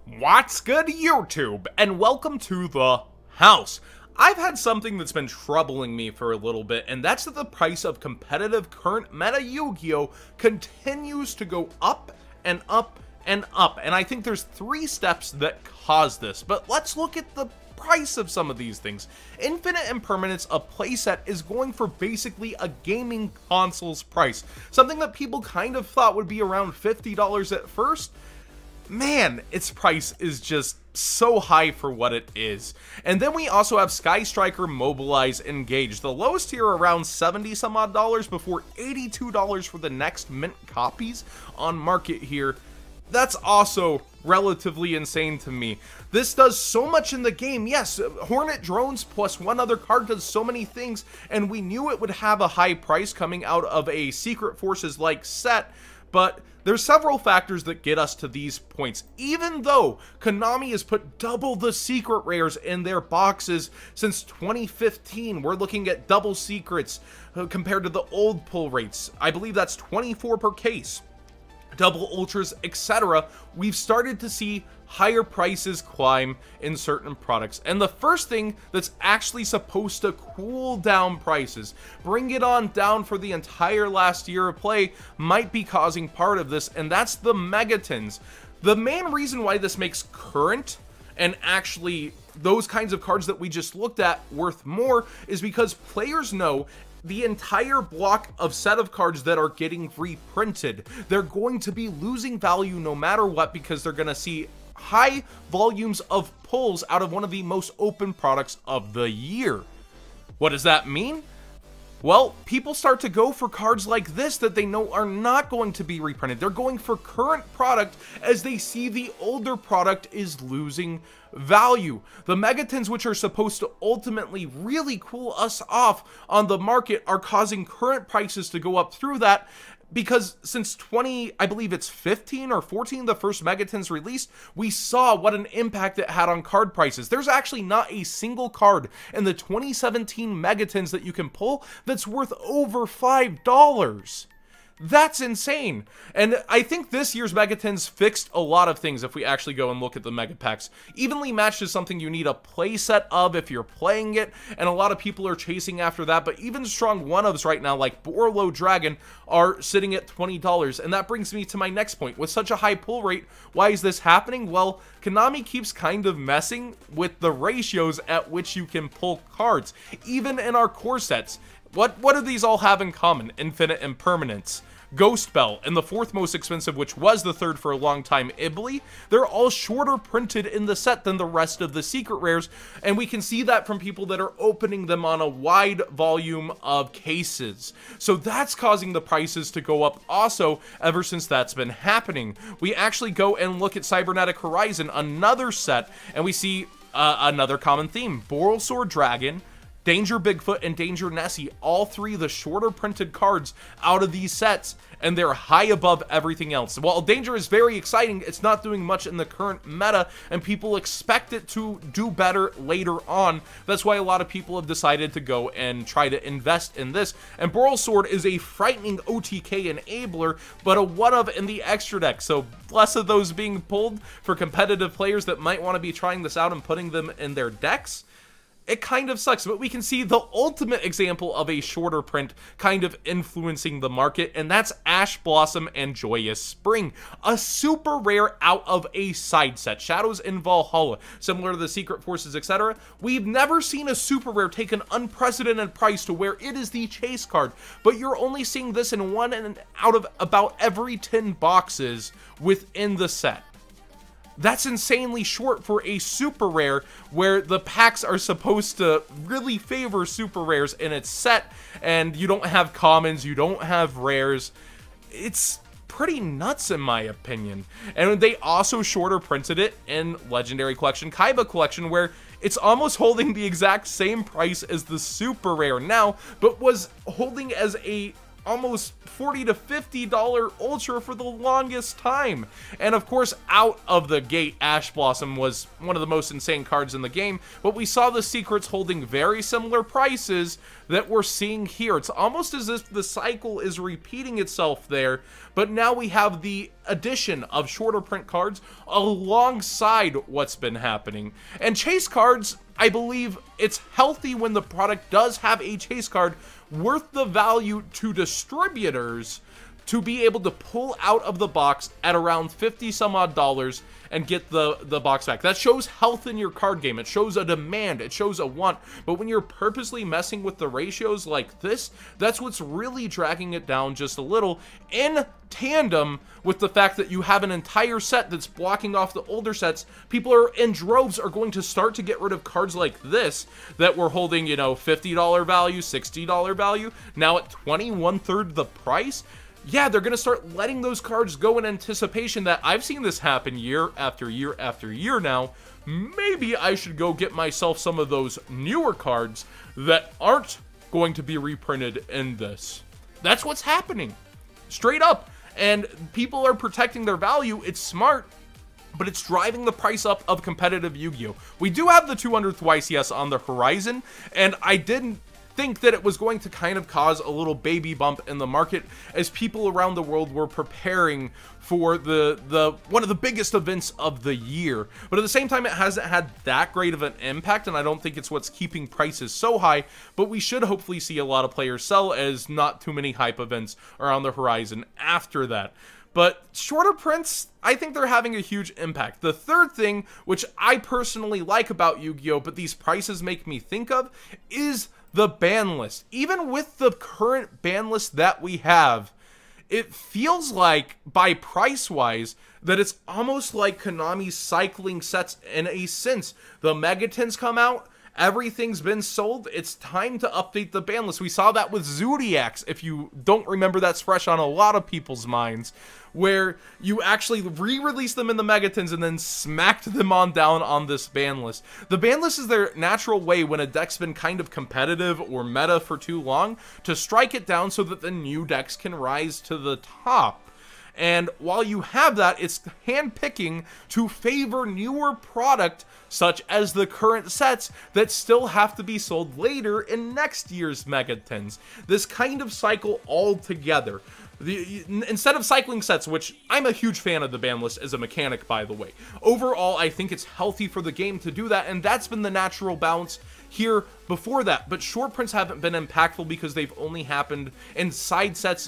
What's good, YouTube? And welcome to the house. I've had something that's been troubling me for a little bit, and that's that the price of competitive current meta Yu-Gi-Oh! Continues to go up and up and up. And I think there's three steps that cause this, but let's look at the price of some of these things. Infinite Impermanence, a playset, is going for basically a gaming console's price. Something that people kind of thought would be around $50 at first. Man, its price is just so high for what it is. And then we also have Sky Striker, Mobilize, Engage. The lowest tier around 70 some odd dollars before $82 for the next mint copies on market here. That's also relatively insane to me. This does so much in the game. Yes, Hornet drones plus one other card does so many things, and we knew it would have a high price coming out of a Secret Forces like set, but there's several factors that get us to these points. Even though Konami has put double the secret rares in their boxes since 2015, we're looking at double secrets compared to the old pull rates. I believe that's 24 per case. Double ultras, etc. We've started to see higher prices climb in certain products. And the first thing that's actually supposed to cool down prices, bring it on down for the entire last year of play, might be causing part of this, and that's the Megatons. The main reason why this makes current and actually those kinds of cards that we just looked at worth more is because players know the entire block of set of cards that are getting reprinted, they're going to be losing value no matter what, because they're going to see high volumes of pulls out of one of the most open products of the year. What does that mean? Well, people start to go for cards like this that they know are not going to be reprinted. They're going for current product as they see the older product is losing value. The Megatons, which are supposed to ultimately really cool us off on the market, are causing current prices to go up through that, because since I believe it's 15 or 14, the first Megatons released, we saw what an impact it had on card prices. There's actually not a single card in the 2017 Megatons that you can pull that's worth over $5. That's insane. And I think this year's Megatons fixed a lot of things if we actually go and look at the Mega Packs. Evenly Matched is something you need a playset of if you're playing it, and a lot of people are chasing after that, but even strong one-ofs right now, like Borlo Dragon, are sitting at $20, and that brings me to my next point. With such a high pull rate, why is this happening? Well, Konami keeps kind of messing with the ratios at which you can pull cards, even in our core sets. What do these all have in common? Infinite Impermanence, Ghost Bell, and the fourth most expensive, which was the third for a long time, Ibly. They're all shorter printed in the set than the rest of the secret rares, and we can see that from people that are opening them on a wide volume of cases. So that's causing the prices to go up also ever since that's been happening. We actually go and look at Cybernetic Horizon, another set, and we see another common theme. Borrelsword Dragon, Danger Bigfoot, and Danger Nessie, all three the shorter printed cards out of these sets, and they're high above everything else. While Danger is very exciting, it's not doing much in the current meta, and people expect it to do better later on. That's why a lot of people have decided to go and try to invest in this. And Borrelsword is a frightening OTK enabler, but a one-of in the extra deck, so less of those being pulled for competitive players that might want to be trying this out and putting them in their decks. It kind of sucks, but we can see the ultimate example of a shorter print kind of influencing the market, and that's Ash Blossom and Joyous Spring, a super rare out of a side set, Shadows in Valhalla, similar to the Secret Forces, etc. We've never seen a super rare take an unprecedented price to where it is the chase card, but you're only seeing this in one and out of about every 10 boxes within the set. That's insanely short for a super rare, where the packs are supposed to really favor super rares in its set, and you don't have commons, you don't have rares. It's pretty nuts in my opinion. And they also shorter printed it in Legendary Collection, Kaiba Collection, where it's almost holding the exact same price as the super rare now, but was holding as a almost $40 to $50 ultra for the longest time. And of course, out of the gate, Ash Blossom was one of the most insane cards in the game, but we saw the secrets holding very similar prices that we're seeing here. It's almost as if the cycle is repeating itself there, but now we have the addition of shorter print cards alongside what's been happening. And chase cards, I believe it's healthy when the product does have a chase card worth the value to distributors to be able to pull out of the box at around 50 some odd dollars and get the box back. That shows health in your card game. It shows a demand. It shows a want. But when you're purposely messing with the ratios like this, that's what's really dragging it down just a little, in tandem with the fact that you have an entire set that's blocking off the older sets. People are in droves are going to start to get rid of cards like this that were holding, you know, $50 value, $60 value, now at 20, 1/3 the price. Yeah, they're going to start letting those cards go in anticipation that I've seen this happen year after year after year now. Maybe I should go get myself some of those newer cards that aren't going to be reprinted in this. That's what's happening. Straight up. And people are protecting their value. It's smart, but it's driving the price up of competitive Yu-Gi-Oh! We do have the 200th YCS on the horizon, and I didn't think that it was going to kind of cause a little baby bump in the market as people around the world were preparing for the one of the biggest events of the year. But at the same time, it hasn't had that great of an impact, and I don't think it's what's keeping prices so high, but we should hopefully see a lot of players sell as not too many hype events are on the horizon after that. But shorter prints, I think they're having a huge impact. The third thing, which I personally like about Yu-Gi-Oh!, but these prices make me think of, is the ban list. Even with the current ban list that we have, it feels like, by price-wise, that it's almost like Konami cycling sets in a sense. The Megatons come out, everything's been sold, it's time to update the ban list. We saw that with Zodiacs, if you don't remember, that's fresh on a lot of people's minds, where you actually re-released them in the Megatons and then smacked them on down on this ban list. The ban list is their natural way, when a deck's been kind of competitive or meta for too long, to strike it down so that the new decks can rise to the top. And while you have that, it's handpicking to favor newer product, such as the current sets that still have to be sold later in next year's Megatons. This kind of cycle all together. Instead of cycling sets, which I'm a huge fan of the ban list as a mechanic, by the way. Overall, I think it's healthy for the game to do that, and that's been the natural balance here before that. But short prints haven't been impactful because they've only happened in side sets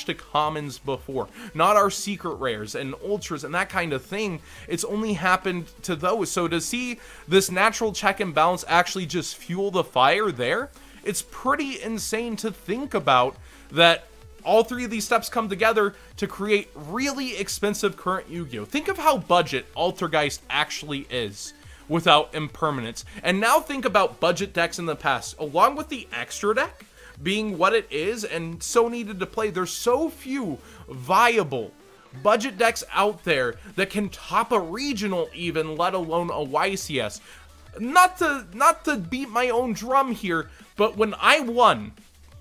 / to commons before, not our secret rares and ultras and that kind of thing. It's only happened to those. So to see this natural check and balance actually just fuel the fire there, it's pretty insane to think about that all three of these steps come together to create really expensive current Yu-Gi-Oh! Think of how budget Altergeist actually is without impermanence. And now think about budget decks in the past, along with the extra deck being what it is and so needed to play. There's so few viable budget decks out there that can top a regional even, let alone a YCS. Not to beat my own drum here, but when I won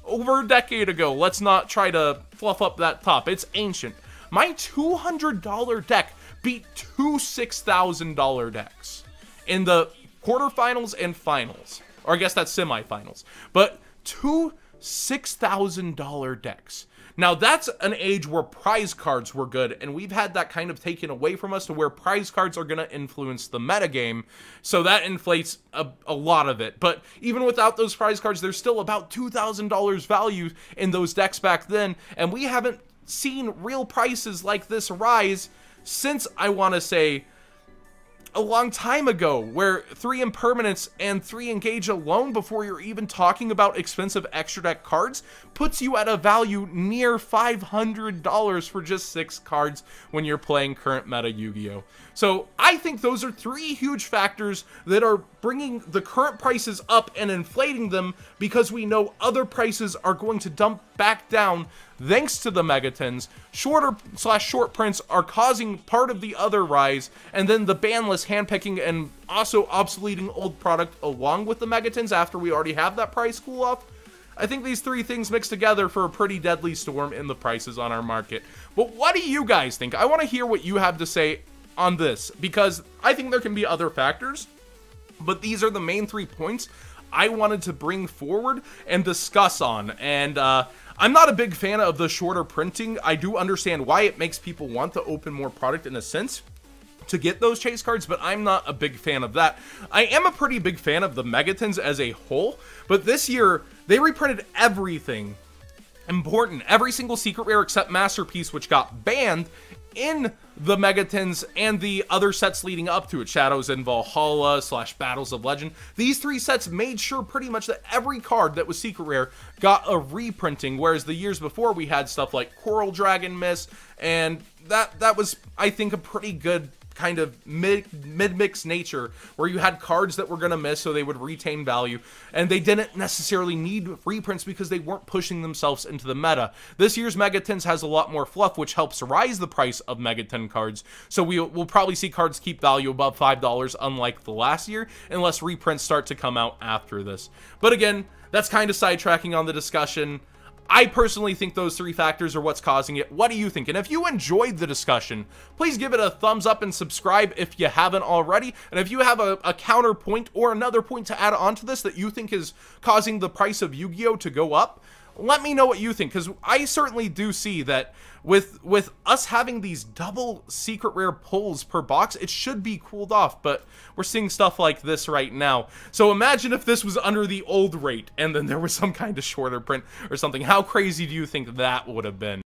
over a decade ago, let's not try to fluff up that top, it's ancient, my $200 deck beat two $6,000 decks in the quarterfinals and finals, or I guess that's semifinals, but two $6,000 decks. Now that's an age where prize cards were good, and we've had that kind of taken away from us to where prize cards are going to influence the metagame, so that inflates a lot of it. But even without those prize cards, there's still about $2,000 value in those decks back then, and we haven't seen real prices like this rise since, I want to say, a long time ago, where 3 impermanence and 3 engage alone, before you're even talking about expensive extra deck cards, puts you at a value near $500 for just 6 cards when you're playing current meta Yu-Gi-Oh! So I think those are 3 huge factors that are bringing the current prices up and inflating them, because we know other prices are going to dump back down thanks to the Megatons. Short prints are causing part of the other rise, and then the ban list handpicking and also obsoleting old product along with the Megatons after we already have that price cool off. I think these 3 things mixed together for a pretty deadly storm in the prices on our market. But what do you guys think? I want to hear what you have to say on this, because I think there can be other factors, but these are the main 3 points I wanted to bring forward and discuss on. And I'm not a big fan of the shorter printing. I do understand why it makes people want to open more product in a sense to get those chase cards, but I'm not a big fan of that. I am a pretty big fan of the Megatons as a whole, but this year they reprinted everything important, every single secret rare except Masterpiece, which got banned in the Megatons and the other sets leading up to it, Shadows in Valhalla / Battles of Legend. These 3 sets made sure pretty much that every card that was secret rare got a reprinting, whereas the years before we had stuff like Coral Dragon Miss, and that was, I think, a pretty good kind of mid-mix nature, where you had cards that were going to miss so they would retain value, and they didn't necessarily need reprints because they weren't pushing themselves into the meta. This year's Megatons has a lot more fluff, which helps rise the price of Megaton cards, so we'll probably see cards keep value above $5, unlike the last year, unless reprints start to come out after this. But again, that's kind of sidetracking on the discussion. I personally think those 3 factors are what's causing it. What do you think? And if you enjoyed the discussion, please give it a thumbs up and subscribe if you haven't already. And if you have a counterpoint or another point to add on to this that you think is causing the price of Yu-Gi-Oh! To go up, let me know what you think, because I certainly do see that with us having these double secret rare pulls per box, it should be cooled off, but we're seeing stuff like this right now. So imagine if this was under the old rate and then there was some kind of shorter print or something. How crazy do you think that would have been?